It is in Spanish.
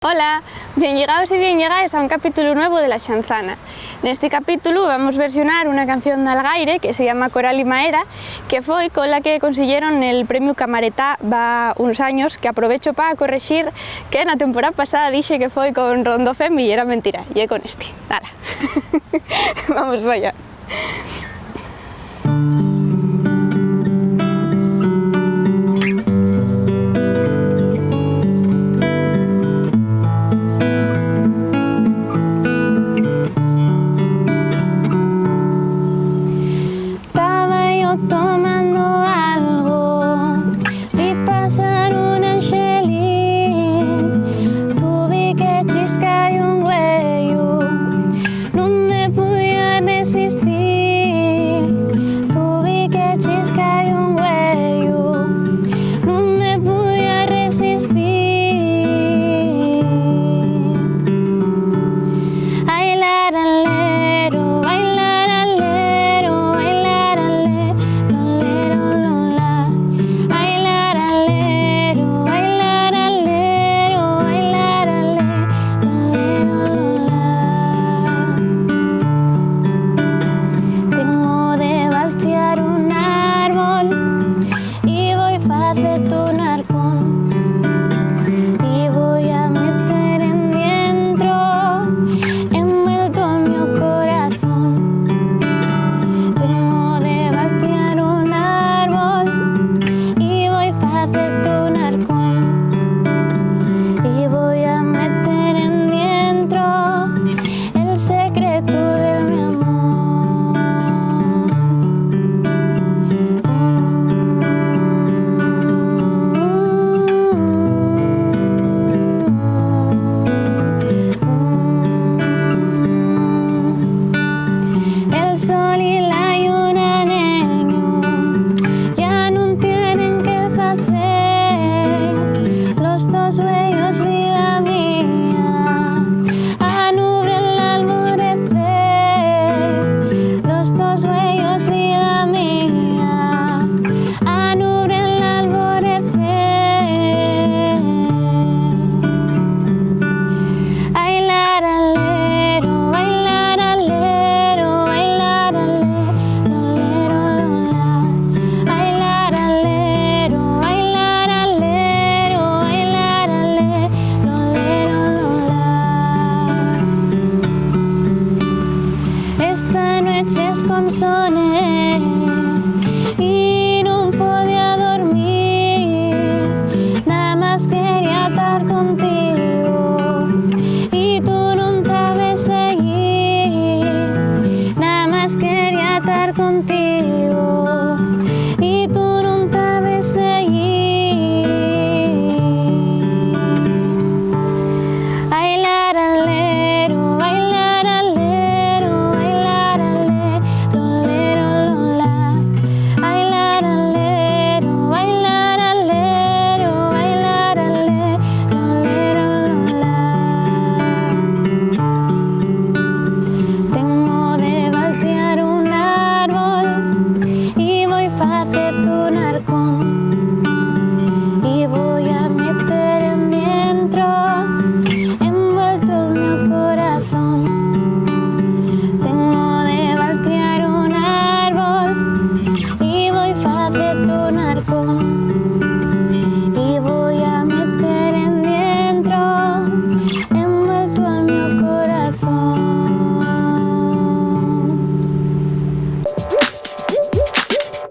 Hola, bien llegados y bien llegadas a un capítulo nuevo de La Xanzana. En este capítulo vamos a versionar una canción de Algaire que se llama Coral y Maera, que foi con la que consiguieron el premio Camaretá va uns años, que aprovecho para corregir que na temporada pasada dixe que foi con Rondo Femi e era mentira, e é con este. Dala. Vamos para allá.